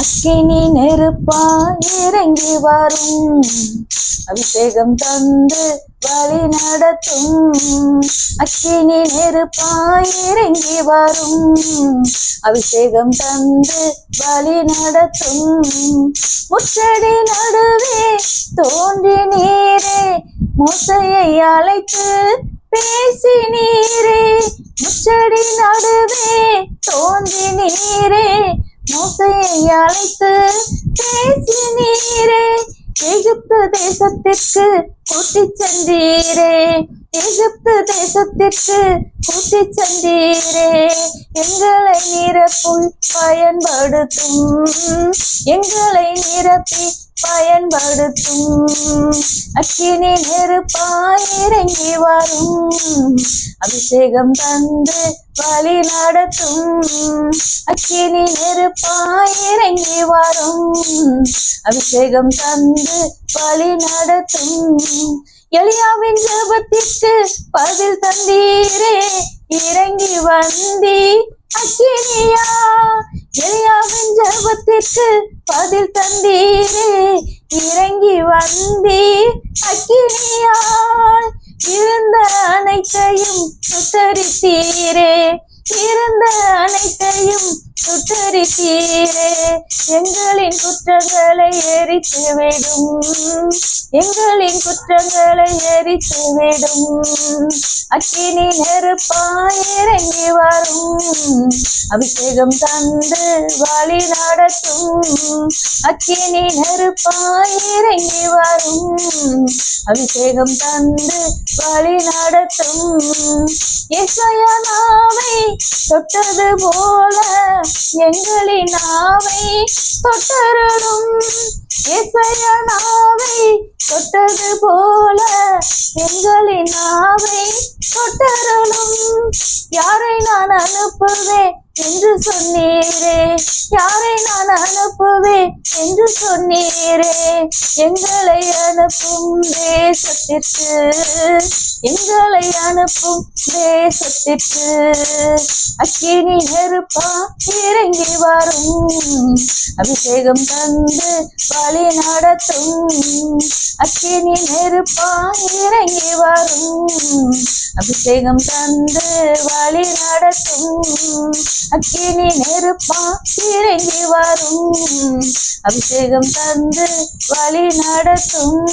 அக்கினி நெருப்பாய் இறங்கி வரும், அபிஷேகம் தந்து வழி நடத்தும். அக்கினி நெருப்பாய் இறங்கி வரும், அபிஷேகம் தந்து வழி நடத்தும். முச்சடி நடுவே தோன்றி நீரே, மோசையை அழைத்து பேசி நீரே. முச்சடி நடுவே தோன்றி நீரே, மோசையை அழைத்து பேசி நீரே. எகிப்து தேசத்திற்கு கூட்டிச் சென்றீரே, எகிப்து தேசத்திற்கு கூட்டிச் சென்றீரே. எங்களை நிரப்புள் பயன்படுத்தும், எங்களை நிரப்பி பயன்படுத்தும். அக்கினி நெருப்பாய் இறங்கி வரும், அபிஷேகம் தந்து வழி நடத்தும். அக்கினி நெருப்பாய் இறங்கி வரும், அபிஷேகம் தந்து வழி நடத்தும். எலியாவின் ஜெபத்திற்கு பதில் தந்தீரே, இறங்கி வந்தி அக்கினியா. எலியாவின் ஜெபத்திற்கு பதில் தந்தீரே, இறங்கி வந்தி அக்கினியாய். இருந்த அனைத்தையும் சுட்டரித்தீரே, இருந்த அனைத்தையும் சுட்டரித்தீரே. எங்களின் குற்றங்களை எரித்து விடும், எங்களின் குற்றங்களை எரித்து விடும். அக்கினி நெருப்பாய் இறங்கி வரும், அபிஷேகம் தந்து வழி நடத்தும். அக்கினி நெருப்பாய் இறங்கி வரும், அபிஷேகம் தந்து வழி நடத்தும். எசையா நாவை தொட்டது போல எங்களின் நாவை தொட்டருளும். எசையா நாவை தொட்டது போல எங்களின் நாவை தொட்டருளும். யாரை நான் அனுப்புவேன் என்று சொன்னீரே, யாரை நான் அனுப்புவேன் என்று சொன்னீரே. எங்களை அனுப்பும் தேசத்திற்கு, எங்களை அனுப்பும் தேசத்திற்கு. அக்கினி நெருப்பா இறங்கி வரும், அபிஷேகம் தந்து வழி நடத்தும். அக்கினி நெருப்பா இறங்கி வரும், அபிஷேகம் தந்து வழி நடத்தும். அக்கினி நெருப்பா இறங்கி வரும், அபிஷேகம் தந்து வழி நடத்தும்.